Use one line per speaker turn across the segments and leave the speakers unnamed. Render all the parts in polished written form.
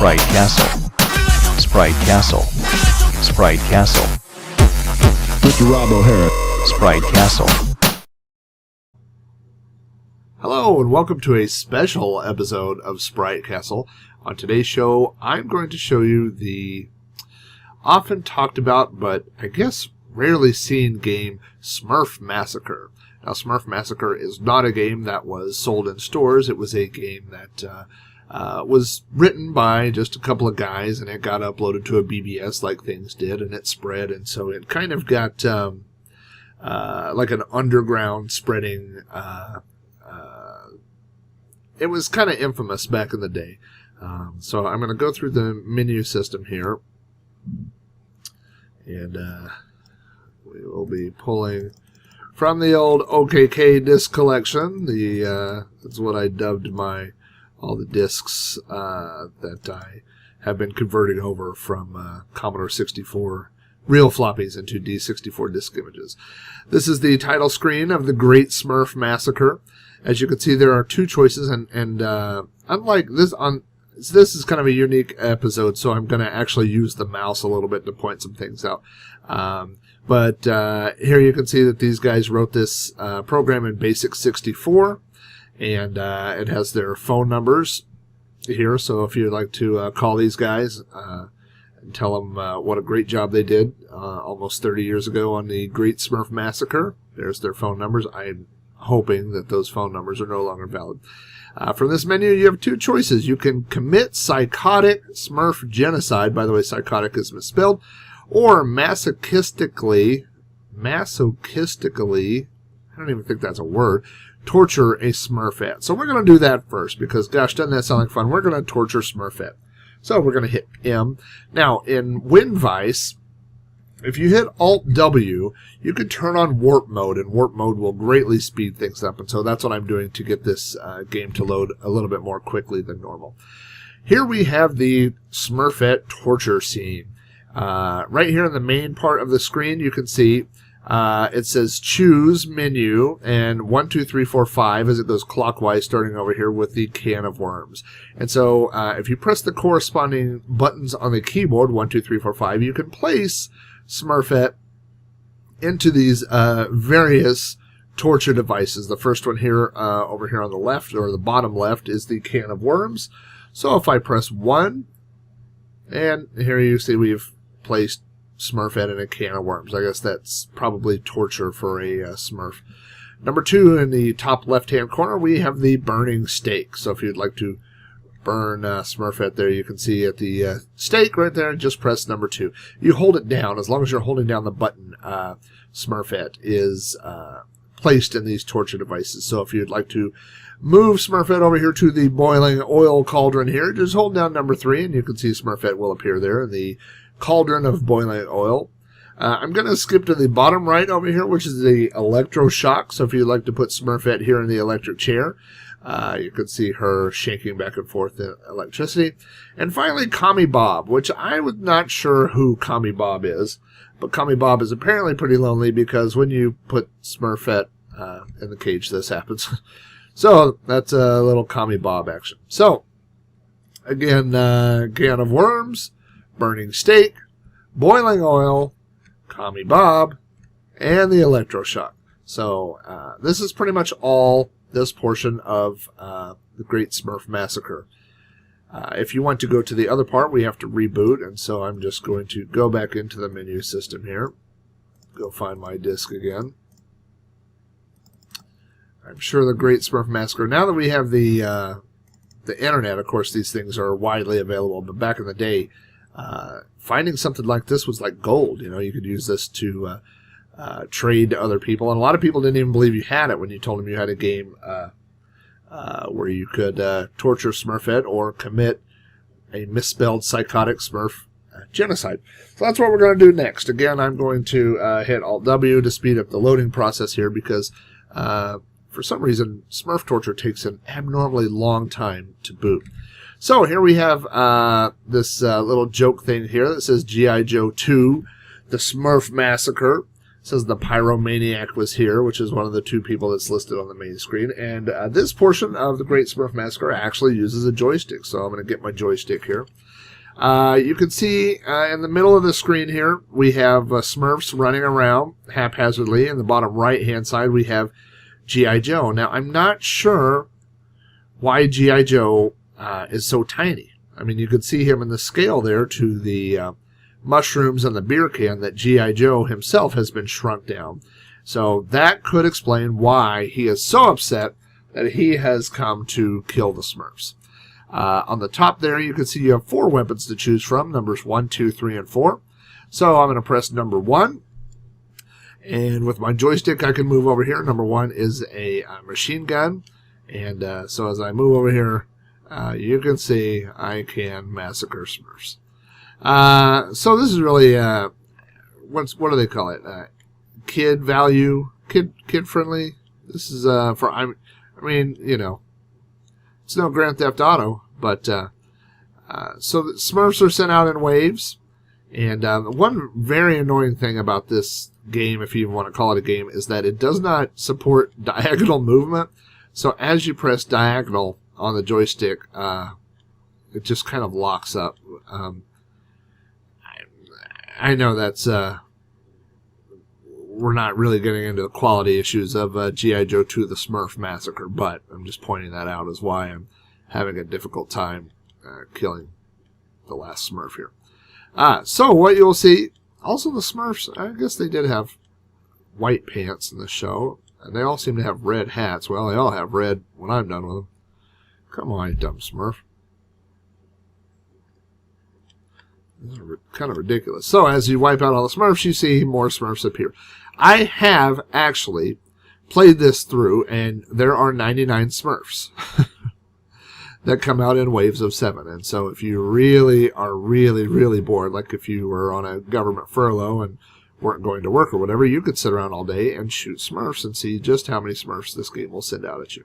Sprite Castle. Sprite Castle. Sprite Castle.
Mr. Rob O'Hara.
Sprite Castle.
Hello and welcome to a special episode of Sprite Castle. On today's show, I'm going to show you the often talked about, but I guess rarely seen game, Smurf Massacre. Now, Smurf Massacre is not a game that was sold in stores. It was a game that was written by just a couple of guys, and it got uploaded to a BBS like things did, and it spread, and so it kind of got like an underground spreading. It was kind of infamous back in the day. So I'm going to go through the menu system here, and we will be pulling from the old OKK disc collection. That's what I dubbed all the discs that I have been converting over from Commodore 64 real floppies into D64 disc images. This is the title screen of the Great Smurf Massacre. As you can see, there are two choices, and unlike this, this is kind of a unique episode, so I'm going to actually use the mouse a little bit to point some things out. But here you can see that these guys wrote this program in Basic 64, and it has their phone numbers here. So if you'd like to call these guys and tell them what a great job they did almost 30 years ago on the Great Smurf Massacre, there's their phone numbers. I'm hoping that those phone numbers are no longer valid. From this menu, you have two choices. You can commit psychotic Smurf genocide. By the way, psychotic is misspelled. Or masochistically, I don't even think that's a word, torture a Smurfette. So we're going to do that first because, gosh, doesn't that sound like fun? We're going to torture Smurfette. So we're going to hit M. Now, in WinVice, if you hit Alt-W, you can turn on warp mode, and warp mode will greatly speed things up. And so that's what I'm doing to get this game to load a little bit more quickly than normal. Here we have the Smurfette torture scene. Right here in the main part of the screen, you can see it says choose menu, and 1, 2, 3, 4, 5 as it goes clockwise, starting over here with the can of worms. And so if you press the corresponding buttons on the keyboard, 1, 2, 3, 4, 5, you can place Smurfette into these various torture devices. The first one here, over here on the left, or the bottom left, is the can of worms. So if I press 1, and here you see we've placed Smurfette in a can of worms. I guess that's probably torture for a Smurf. Number 2, in the top left-hand corner, we have the burning stake. So if you'd like to burn Smurfette there, you can see at the stake right there, just press number 2. You hold it down. As long as you're holding down the button, Smurfette is placed in these torture devices. So if you'd like to move Smurfette over here to the boiling oil cauldron here, just hold down number 3, and you can see Smurfette will appear there in the cauldron of boiling oil. I'm going to skip to the bottom right over here, which is the electroshock. So if you'd like to put Smurfette here in the electric chair, you can see her shaking back and forth in electricity. And finally, Commie Bob, which I was not sure who Commie Bob is, but Commie Bob is apparently pretty lonely because when you put Smurfette in the cage, this happens. So that's a little Commie Bob action. So again, can of worms, burning steak, boiling oil, Commie Bob, and the electroshock. So this is pretty much all this portion of the Great Smurf Massacre. If you want to go to the other part, we have to reboot, and so I'm just going to go back into the menu system here. Go find my disc again. I'm sure the Great Smurf Massacre. Now that we have the internet, of course, these things are widely available, but back in the day, finding something like this was like gold. You know, you could use this to trade to other people, and a lot of people didn't even believe you had it when you told them you had a game where you could torture Smurfette or commit a misspelled psychotic Smurf genocide. So that's what we're going to do next. Again, I'm going to hit Alt-W to speed up the loading process here because for some reason Smurf torture takes an abnormally long time to boot. So here we have this little joke thing here that says G.I. Joe 2, the Smurf Massacre. says the Pyromaniac was here, which is one of the two people that's listed on the main screen. And this portion of the Great Smurf Massacre actually uses a joystick, so I'm going to get my joystick here. You can see in the middle of the screen here, we have Smurfs running around haphazardly. In the bottom right-hand side, we have G.I. Joe. Now, I'm not sure why G.I. Joe is so tiny. I mean, you can see him in the scale there to the mushrooms and the beer can that G.I. Joe himself has been shrunk down. So that could explain why he is so upset that he has come to kill the Smurfs. On the top there, you can see you have 4 weapons to choose from, numbers 1, 2, 3, and 4. So I'm going to press number 1. And with my joystick, I can move over here. Number 1 is a machine gun. And so as I move over here, you can see I can massacre Smurfs. So this is really, what do they call it? Kid value, kid friendly. This is for, I mean, you know, it's no Grand Theft Auto, but so the Smurfs are sent out in waves. And one very annoying thing about this game, if you even want to call it a game, is that it does not support diagonal movement. So as you press diagonal on the joystick, it just kind of locks up. I know that's we're not really getting into the quality issues of G.I. Joe 2 The Smurf Massacre, but I'm just pointing that out as why I'm having a difficult time killing the last Smurf here. So what you'll see, also the Smurfs, I guess they did have white pants in the show, and they all seem to have red hats. Well, they all have red when I'm done with them. Come on, you dumb Smurf. This is kind of ridiculous. So as you wipe out all the Smurfs, you see more Smurfs appear. I have actually played this through, and there are 99 Smurfs that come out in waves of 7. And so if you really are really bored, like if you were on a government furlough and weren't going to work or whatever, you could sit around all day and shoot Smurfs and see just how many Smurfs this game will send out at you.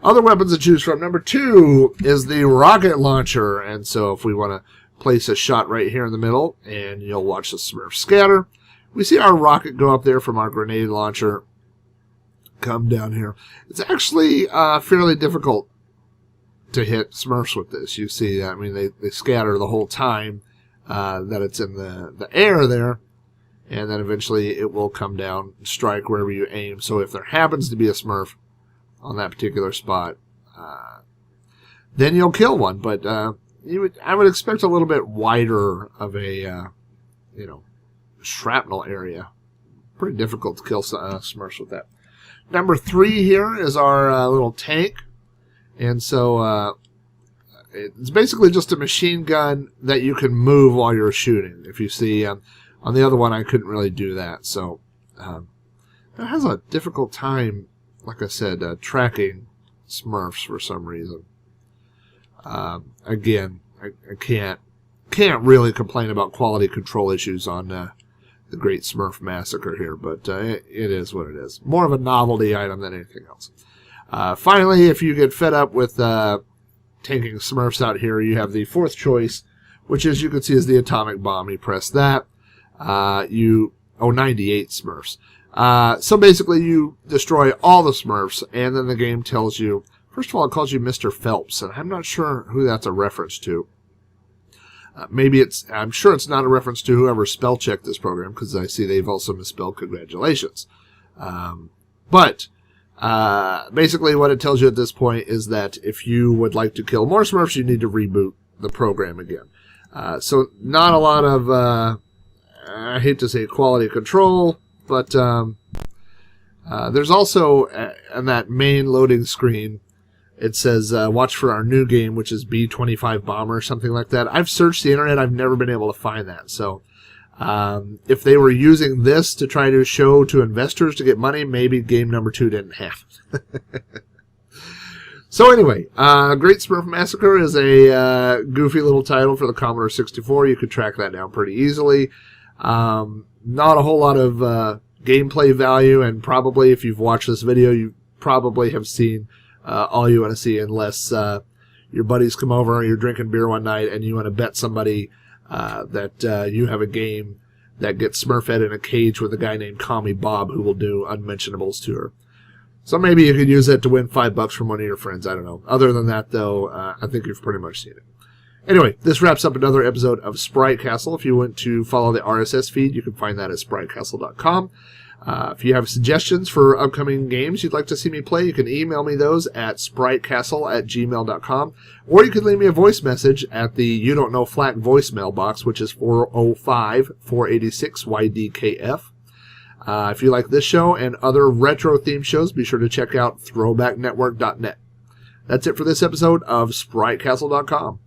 Other weapons to choose from. Number 2 is the rocket launcher. And so if we want to place a shot right here in the middle, and you'll watch the Smurf scatter. We see our rocket go up there from our grenade launcher, come down here. It's actually fairly difficult to hit Smurfs with this. You see, I mean, they scatter the whole time that it's in the air there, and then eventually it will come down and strike wherever you aim. So if there happens to be a Smurf on that particular spot, then you'll kill one. But I would expect a little bit wider of a, shrapnel area. Pretty difficult to kill Smurfs with that. Number 3 here is our little tank. And so it's basically just a machine gun that you can move while you're shooting. If you see on the other one, I couldn't really do that. So it has a difficult time, like I said, tracking Smurfs for some reason. Again, I can't really complain about quality control issues on the Great Smurf Massacre here, but it is what it is. More of a novelty item than anything else. Finally, if you get fed up with tanking Smurfs out here, you have the 4th choice, which, as you can see, is the atomic bomb. You press that. 98 Smurfs. So basically, you destroy all the Smurfs, and then the game tells you. First of all, it calls you Mr. Phelps, and I'm not sure who that's a reference to. I'm sure it's not a reference to whoever spell checked this program, because I see they've also misspelled congratulations. But basically what it tells you at this point is that if you would like to kill more Smurfs, you need to reboot the program again. So not a lot of, I hate to say quality control, but there's also, on that main loading screen, it says, watch for our new game, which is B-25 Bomber or something like that. I've searched the internet. I've never been able to find that. So if they were using this to try to show to investors to get money, maybe game number 2 didn't happen. So anyway, Great Smurf Massacre is a goofy little title for the Commodore 64. You could track that down pretty easily. Not a whole lot of gameplay value, and probably if you've watched this video, you probably have seen all you want to see, unless your buddies come over, you're drinking beer one night, and you want to bet somebody that you have a game that gets Smurfette in a cage with a guy named Commie Bob who will do unmentionables to her. So maybe you could use it to win $5 from one of your friends. I don't know. Other than that, though, I think you've pretty much seen it. Anyway, this wraps up another episode of Sprite Castle. If you want to follow the RSS feed, you can find that at spritecastle.com. If you have suggestions for upcoming games you'd like to see me play, you can email me those at spritecastle@gmail.com, or you can leave me a voice message at the You Don't Know Flack voicemail box, which is 405-486-YDKF. If you like this show and other retro-themed shows, be sure to check out throwbacknetwork.net. That's it for this episode of SpriteCastle.com.